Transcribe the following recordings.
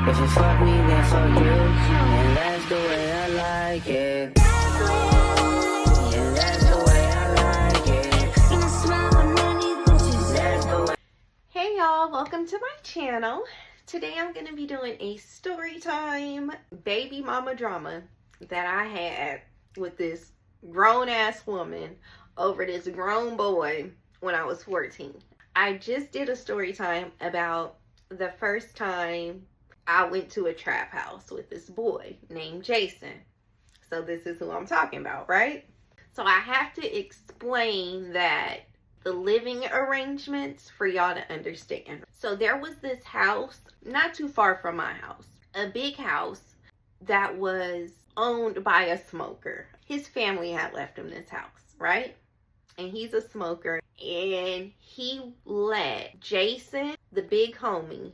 If you fuck me, then fuck you. And that's the way I like it. Yeah, that's the way I like it. That's the way. Hey y'all, welcome to my channel. Today I'm going to be doing a story time baby mama drama that I had with this grown ass woman over this grown boy when I was 14. I just did a story time about the first time I went to a trap house with this boy named Jason. So this is who I'm talking about, right? So I have to explain that the living arrangements for y'all to understand. So there was this house not too far from my house, a big house that was owned by a smoker. His family had left him this house, right? And he's a smoker, and he let Jason, the big homie,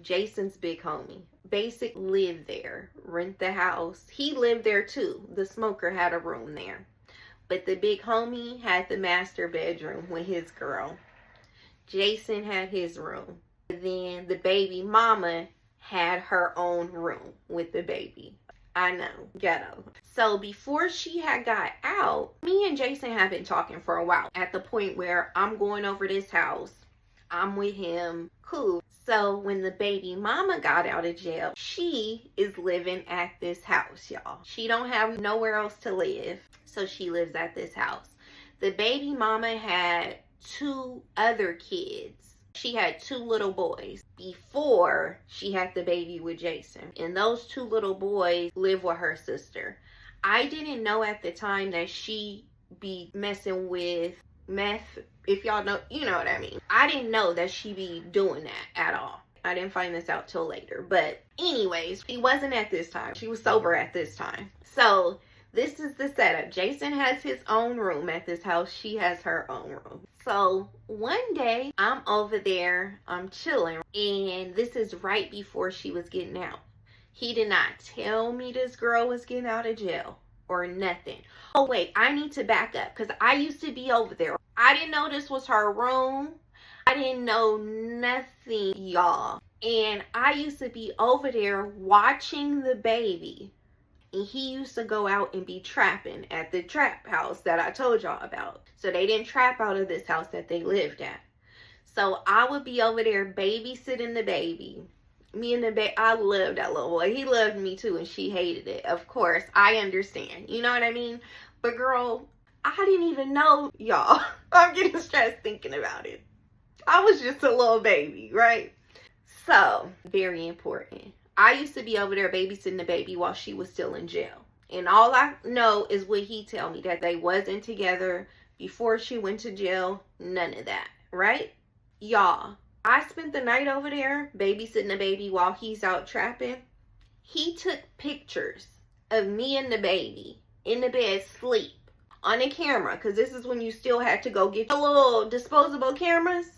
Jason's big homie, basically live there, rent the house. He lived there too. The smoker had a room there. But the big homie had the master bedroom with his girl. Jason had his room. Then the baby mama had her own room with the baby. I know, ghetto. So before she had got out, me and Jason had been talking for a while. At the point where I'm going over this house, I'm with him, cool. So when the baby mama got out of jail, she is living at this house, y'all. She don't have nowhere else to live. So she lives at this house. The baby mama had 2 other kids. She had 2 little boys before she had the baby with Jason. And those 2 little boys live with her sister. I didn't know at the time that she be messing with meth. If y'all know, you know what I mean. I didn't know that she be doing that at all. I didn't find this out till later. But anyways, she wasn't at this time. She was sober at this time. So this is the setup. Jason has his own room at this house. She has her own room. So one day I'm over there, I'm chilling, and this is right before she was getting out. He did not tell me this girl was getting out of jail or nothing. Oh wait, I need to back up because I used to be over there. I didn't know this was her room. I didn't know nothing, y'all. And I used to be over there watching the baby. And he used to go out and be trapping at the trap house that I told y'all about. So they didn't trap out of this house that they lived at. So I would be over there babysitting the baby. Me and the baby, I loved that little boy. He loved me too, and she hated it. Of course, I understand. You know what I mean? But girl, I didn't even know, y'all. I'm getting stressed thinking about it. I was just a little baby, right? So, very important. I used to be over there babysitting the baby while she was still in jail. And all I know is what he tell me, that they wasn't together before she went to jail. None of that, right? Y'all, I spent the night over there babysitting the baby while he's out trapping. He took pictures of me and the baby in the bed sleep on a camera, because this is when you still had to go get your little disposable cameras.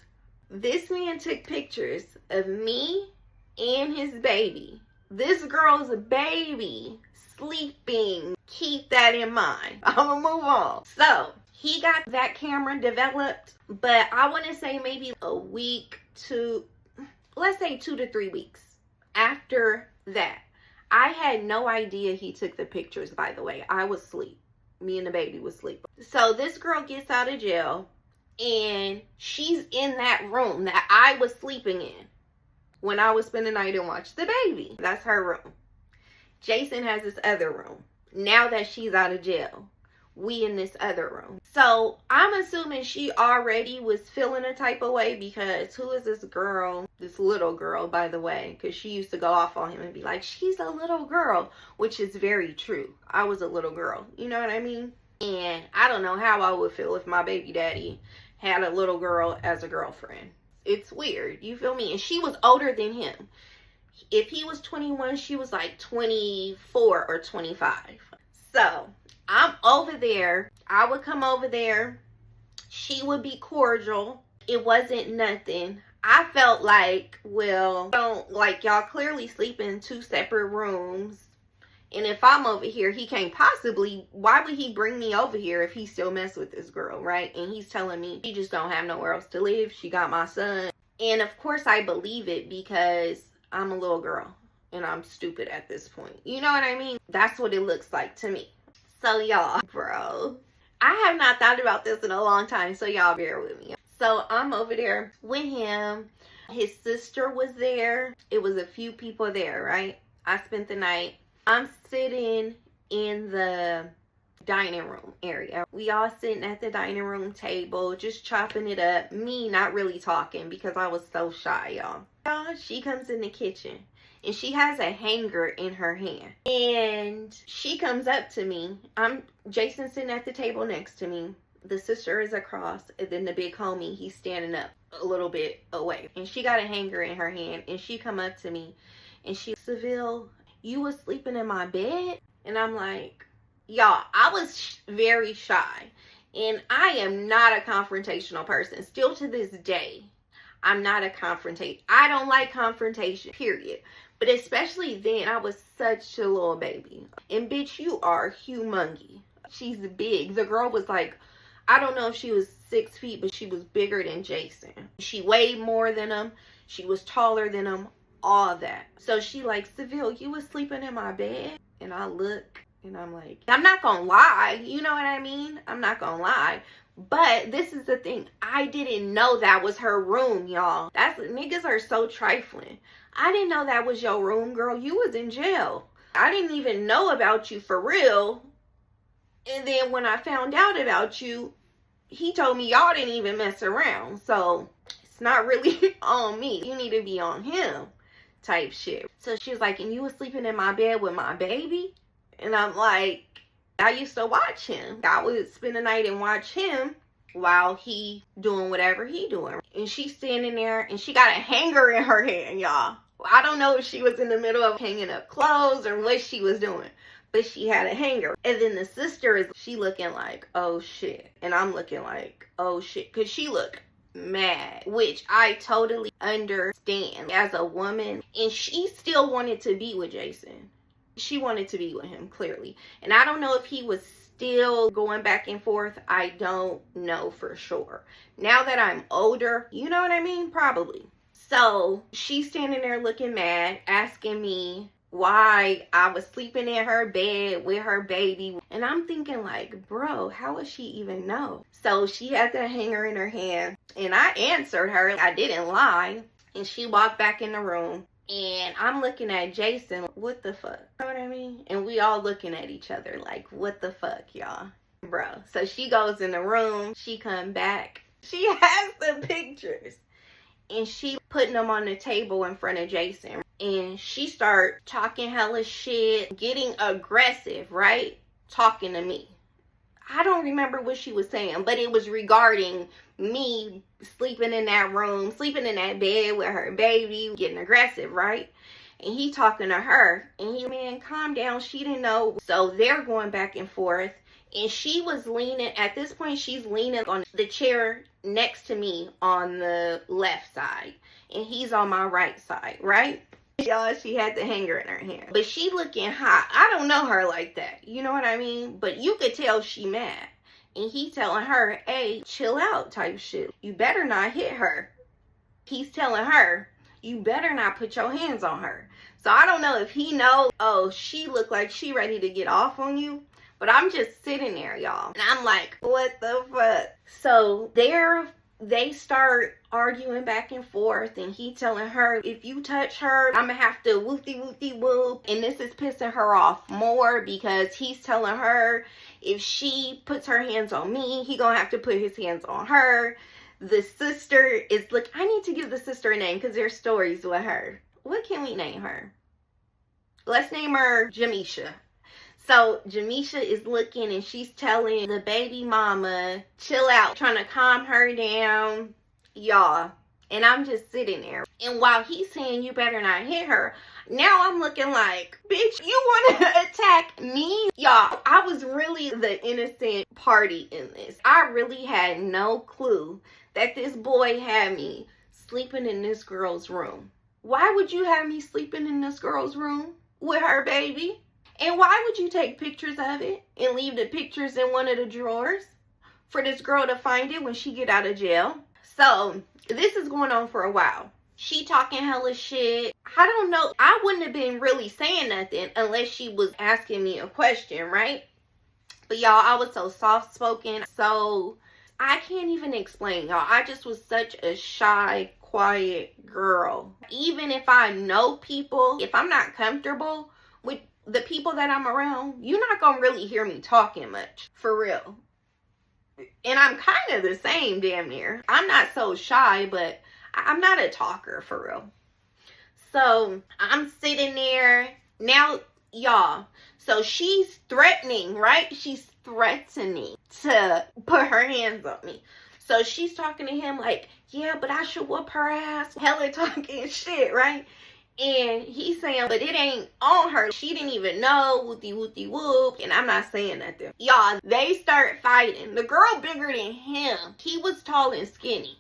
This man took pictures of me and his baby. This girl's a baby sleeping. Keep that in mind. I'm gonna move on. So he got that camera developed, but I want to say maybe a week to, let's say 2 to 3 weeks after that. I had no idea he took the pictures, by the way. I was asleep. Me and the baby was asleep. So this girl gets out of jail, and she's in that room that I was sleeping in when I was spending the night and watch the baby. That's her room. Jason has this other room. Now that she's out of jail, we in this other room. So I'm assuming she already was feeling a type of way, because who is this girl? This little girl, by the way, because she used to go off on him and be like, she's a little girl, which is very true. I was a little girl. You know what I mean? And I don't know how I would feel if my baby daddy had a little girl as a girlfriend. It's weird, you feel me? And she was older than him. If he was 21, she was like 24 or 25. So I'm over there. I would come over there. She would be cordial. It wasn't nothing. I felt like, well, like y'all clearly sleep in 2 separate rooms. And if I'm over here, he can't possibly, why would he bring me over here if he still mess with this girl, right? And he's telling me she just don't have nowhere else to live. She got my son. And of course I believe it, because I'm a little girl. and I'm stupid at this point. You know what I mean? That's what it looks like to me. So y'all, bro, I have not thought about this in a long time, so y'all bear with me. So I'm over there with him. His sister was there. It was a few people there, right? I spent the night. I'm sitting in the dining room area. We all sitting at the dining room table, just chopping it up. Me not really talking because I was so shy, y'all. She comes in the kitchen and she has a hanger in her hand. And she comes up to me. Jason sitting at the table next to me. The sister is across, and then the big homie, he's standing up a little bit away. And she got a hanger in her hand, and she come up to me, and she, Seville, you was sleeping in my bed? And I'm like, y'all, I was very shy, and I am not a confrontational person. Still to this day, I'm not a confrontation. I don't like confrontation, period. But especially then, I was such a little baby. And bitch, you are humongous. She's big. The girl was like, I don't know if she was 6 feet, but she was bigger than Jason. She weighed more than him. She was taller than him. All that. So she like, Seville, you was sleeping in my bed? And I look and I'm like, I'm not gonna lie. You know what I mean? I'm not gonna lie. But this is the thing. I didn't know that was her room, y'all. Niggas are so trifling. I didn't know that was your room, girl. You was in jail. I didn't even know about you for real. And then when I found out about you, he told me y'all didn't even mess around. So it's not really on me. You need to be on him type shit. So she was like, and you was sleeping in my bed with my baby? And I'm like, I used to watch him. I would spend the night and watch him while he doing whatever he doing. And she's standing there and she got a hanger in her hand, y'all. I don't know if she was in the middle of hanging up clothes or what she was doing. But she had a hanger. And then the sister she looking like, oh shit. And I'm looking like, oh shit. Because she looked mad. Which I totally understand as a woman. And she still wanted to be with Jason. She wanted to be with him, clearly. And I don't know if he was still going back and forth. I don't know for sure. Now that I'm older, you know what I mean? Probably. So she's standing there looking mad, asking me why I was sleeping in her bed with her baby. And I'm thinking like, bro, how would she even know? So she had the hanger in her hand and I answered her. I didn't lie. And she walked back in the room and I'm looking at Jason. What the fuck? You know what I mean? And we all looking at each other like, what the fuck, y'all? Bro. So she goes in the room. She come back. She has the pictures. And she putting them on the table in front of Jason. And she start talking hella shit, getting aggressive, right? Talking to me. I don't remember what she was saying, but it was regarding me sleeping in that room, sleeping in that bed with her baby, getting aggressive, right? And he talking to her. And he, man, calm down. She didn't know. So they're going back and forth. And she was leaning, at this point, she's leaning on the chair next to me on the left side. And he's on my right side, right? Y'all, she had the hanger in her hand. But she looking hot. I don't know her like that. You know what I mean? But you could tell she mad. And he telling her, hey, chill out type shit. You better not hit her. He's telling her, you better not put your hands on her. So I don't know if he knows, oh, she look like she ready to get off on you. But I'm just sitting there, y'all. And I'm like, what the fuck? So they start arguing back and forth. And he telling her, if you touch her, I'm going to have to whoopty whoop. And this is pissing her off more because he's telling her if she puts her hands on me, he going to have to put his hands on her. The sister is, look, I need to give the sister a name because there's stories with her. What can we name her? Let's name her Jamisha. So Jamisha is looking and she's telling the baby mama, chill out, trying to calm her down, y'all. And I'm just sitting there. And while he's saying you better not hit her, now I'm looking like, bitch, you want to attack me? Y'all, I was really the innocent party in this. I really had no clue that this boy had me sleeping in this girl's room. Why would you have me sleeping in this girl's room with her baby? And why would you take pictures of it and leave the pictures in one of the drawers for this girl to find it when she get out of jail? So this is going on for a while. She talking hella shit. I don't know. I wouldn't have been really saying nothing unless she was asking me a question, right? But y'all, I was so soft spoken. So I can't even explain, y'all. I just was such a shy, quiet girl. Even if I know people, if I'm not comfortable with the people that I'm around, you're not gonna really hear me talking much, for real. And I'm kind of the same, damn near. I'm not so shy, but I'm not a talker, for real. So I'm sitting there now, y'all. So she's threatening, right? She's threatening to put her hands on me. So she's talking to him like, yeah, but I should whoop her ass. Hella talking shit, right? And he's saying, but it ain't on her. She didn't even know, whoopty whoopty whoop. And I'm not saying nothing. Y'all, they start fighting. The girl bigger than him. He was tall and skinny.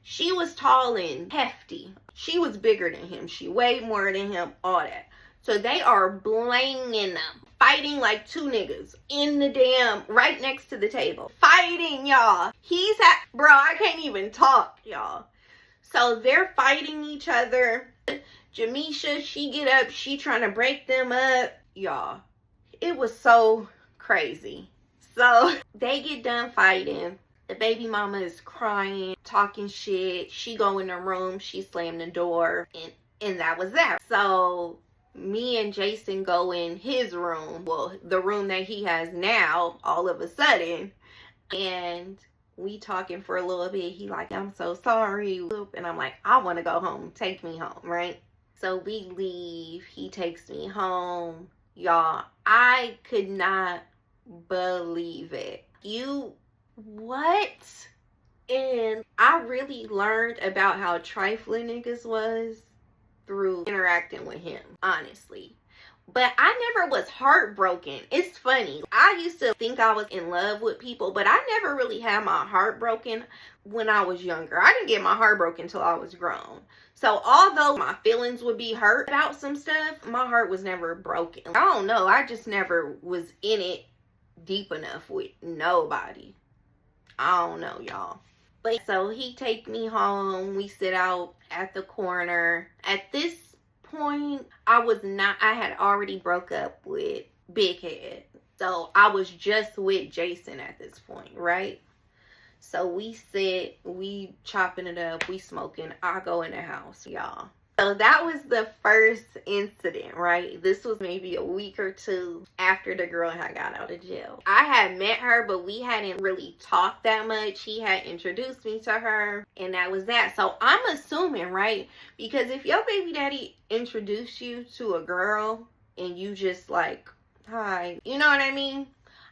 She was tall and hefty. She was bigger than him. She weighed more than him, all that. So they are blanging them. Fighting like two niggas in the damn, right next to the table. Fighting, y'all. Bro, I can't even talk, y'all. So they're fighting each other. Jamisha, she get up, she trying to break them up. Y'all, it was so crazy. So they get done fighting. The baby mama is crying, talking shit. She go in the room, she slammed the door, and that was that. So me and Jason go in his room, well, the room that he has now, all of a sudden, and we talking for a little bit. He like, I'm so sorry. And I'm like, I want to go home. Take me home, right? So we leave. He takes me home. Y'all, I could not believe it. What? And I really learned about how trifling niggas was through interacting with him, honestly. But I never was heartbroken. It's funny. I used to think I was in love with people, but I never really had my heart broken when I was younger. I didn't get my heart broken until I was grown. So although my feelings would be hurt about some stuff, my heart was never broken. I don't know. I just never was in it deep enough with nobody. I don't know, y'all. But so he take me home. We sit out at the corner. At this point, I had already broke up with Big Head. So I was just with Jason at this point, right? So we sit, we chopping it up, we smoking. I go in the house, y'all. So that was the first incident, right? This was maybe a week or two after the girl had got out of jail. I had met her, but we hadn't really talked that much. He had introduced me to her, and that was that. So I'm assuming, right? Because if your baby daddy introduced you to a girl and you just like, hi, you know what I mean?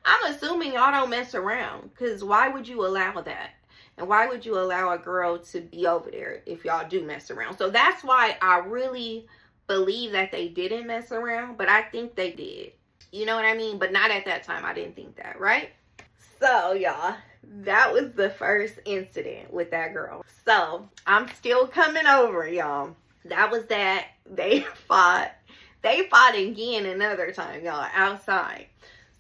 I'm assuming y'all don't mess around, because why would you allow that? And why would you allow a girl to be over there if y'all do mess around? So that's why I really believe that they didn't mess around. But I think they did. You know what I mean? But not at that time. I didn't think that, right? So, y'all, that was the first incident with that girl. So, I'm still coming over, y'all. That was that. They fought. They fought again another time, y'all, outside.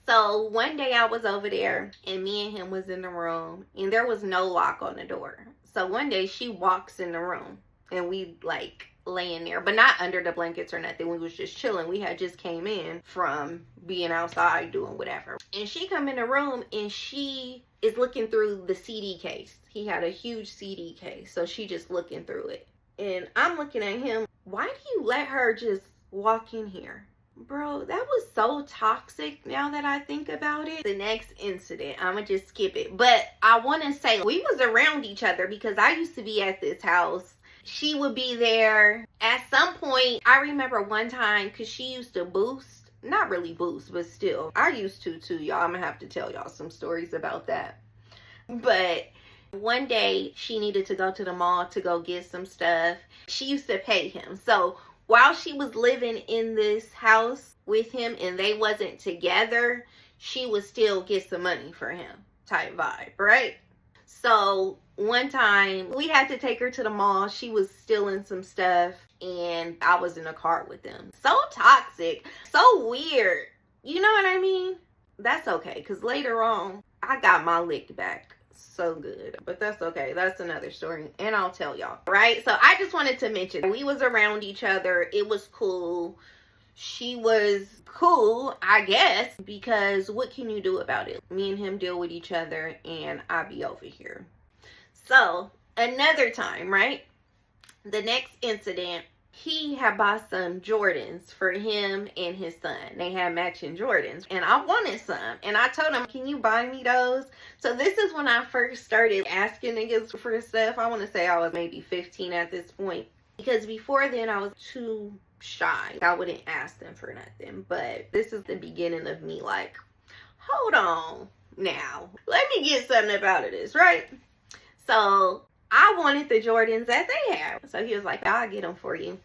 So one day I was over there and me and him was in the room and there was no lock on the door. So one day she walks in the room and we like laying there, but not under the blankets or nothing. We was just chilling. We had just came in from being outside doing whatever. And she come in the room and she is looking through the CD case. He had a huge CD case. So she just looking through it. And I'm looking at him. Why do you let her just walk in here? Bro, that was so toxic now that I think about it. The next incident, I'm gonna just skip it. But I want to say we was around each other because I used to be at this house. She would be there. At some point, I remember one time because she used to boost. Not really boost, but still. I used to too, y'all. I'm gonna have to tell y'all some stories about that. But one day, she needed to go to the mall to go get some stuff. She used to pay him. So while she was living in this house with him and they wasn't together, she would still get some money for him type vibe, right? So one time we had to take her to the mall. She was stealing some stuff and I was in a car with them. So toxic, so weird. You know what I mean? That's okay, because later on I got my lick back. so good, but that's okay. That's another story, and I'll tell y'all. Right? So I just wanted to mention we was around each other. It was cool. She was cool, I guess, because what can you do about it? Me and him deal with each other, and I be over here. So another time, right? The next incident, he had bought some Jordans for him and his son. They had matching Jordans, and I wanted some. And I told him, can you buy me those? So this is when I first started asking niggas for stuff. I want to say I was maybe 15 at this point, because before then I was too shy. I wouldn't ask them for nothing. But this is the beginning of me like, hold on now, let me get something out of this, right? So I wanted the Jordans that they have. So he was like, I'll get them for you.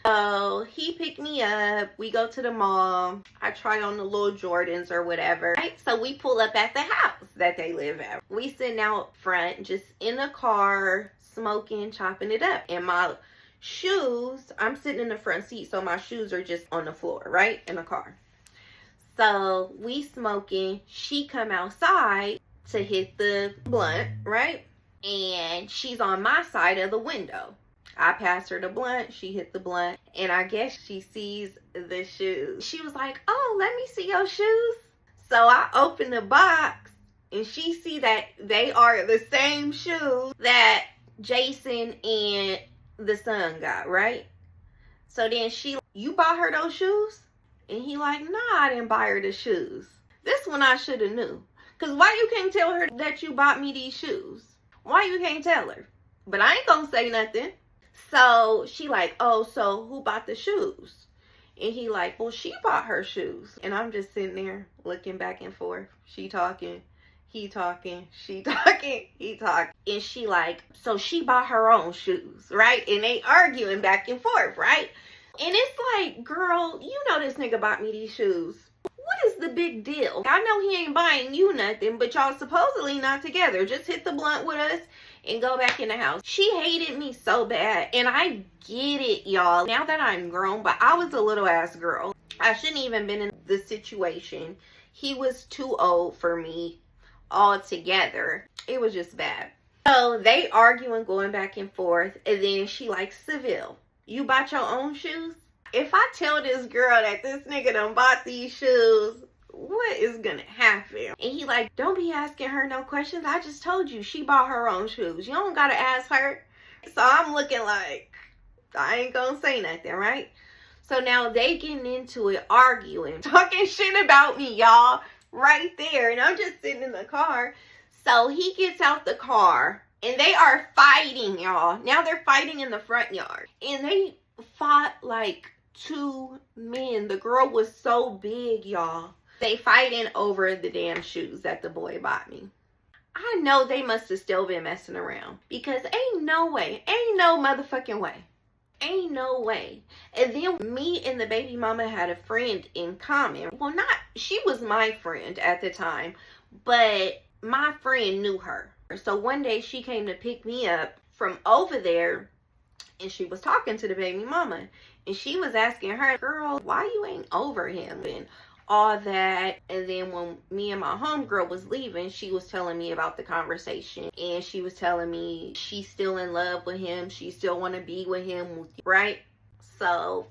So he picked me up. We go to the mall. I try on the little Jordans or whatever. Right? So we pull up at the house that they live at. We sitting out front, just in a car, smoking, chopping it up. And my shoes, I'm sitting in the front seat, so my shoes are just on the floor, right? In the car. So we smoking. She come outside to hit the blunt, right? And she's on my side of the window. I pass her the blunt. She hit the blunt. And I guess she sees the shoes. She was like, oh, let me see your shoes. So I open the box, and she see that they are the same shoes that Jason and the son got, right? So then she, you bought her those shoes? And he like, nah, I didn't buy her the shoes. This one I should have knew. Because why you can't tell her that you bought me these shoes? Why you can't tell her? But I ain't gonna say nothing. So she like, oh, so who bought the shoes? And he like, well, she bought her shoes. And I'm just sitting there looking back and forth. She talking, he talking, she talking, he talking. And she like, so she bought her own shoes, right? And they arguing back and forth, right? And it's like, girl, you know this nigga bought me these shoes. What is the big deal? I know he ain't buying you nothing, but y'all supposedly not together. Just hit the blunt with us and go back in the house. She hated me so bad, and I get it, y'all. Now that I'm grown, but I was a little ass girl. I shouldn't even been in this situation. He was too old for me altogether. It was just bad. So they arguing, going back and forth, and then she like, Seville, you bought your own shoes? If I tell this girl that this nigga done bought these shoes, what is gonna happen? And he like, don't be asking her no questions. I just told you she bought her own shoes. You don't gotta ask her. So I'm looking like, I ain't gonna say nothing, right? So now they getting into it, arguing, talking shit about me, y'all, right there. And I'm just sitting in the car. So he gets out the car, and they are fighting, y'all. Now they're fighting in the front yard. And they fought like two men. The girl was so big, y'all. They fighting over the damn shoes that the boy bought me. I know they must have still been messing around, because ain't no way, ain't no motherfucking way, ain't no way. And then me and the baby mama had a friend in common. Well, not, she was my friend at the time, but my friend knew her. So one day she came to pick me up from over there, and she was talking to the baby mama, and she was asking her, girl, why you ain't over him and all that. And then when me and my homegirl was leaving, she was telling me about the conversation, and she was telling me she's still in love with him, she still want to be with him, right? So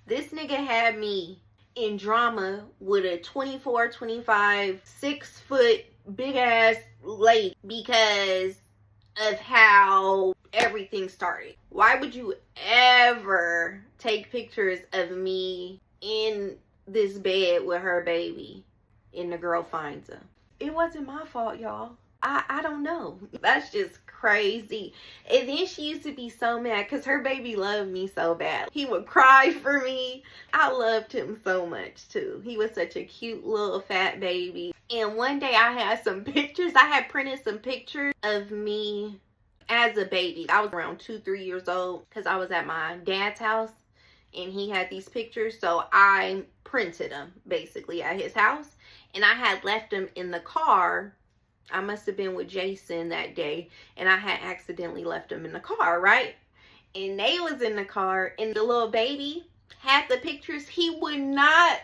this nigga had me in drama with a 24, 25, 6 foot big ass lady because of how everything started. Why would you ever take pictures of me in this bed with her baby and the girl finds her? It wasn't my fault, y'all. I don't know. That's just crazy. And then she used to be so mad because her baby loved me so bad. He would cry for me. I loved him so much too. He was such a cute little fat baby. And one day I had some pictures. I had printed some pictures of me as a baby. I was around 2-3 years old because I was at my dad's house, and he had these pictures. So I printed them basically at his house, and I had left them in the car. I must have been with Jason that day, and I had accidentally left them in the car, right? And they was in the car, and the little baby had the pictures. He would not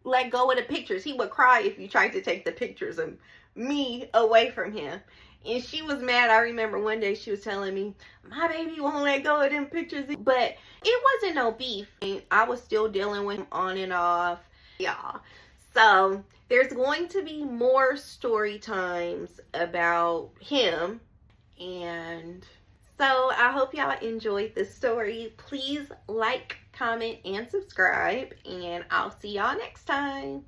let go of the pictures. He would cry if you tried to take the pictures of me away from him. And she was mad. I remember one day she was telling me, my baby won't let go of them pictures. But it wasn't no beef. I was still dealing with him on and off. Y'all. So there's going to be more story times about him. And so I hope y'all enjoyed this story. Please like, comment, and subscribe. And I'll see y'all next time.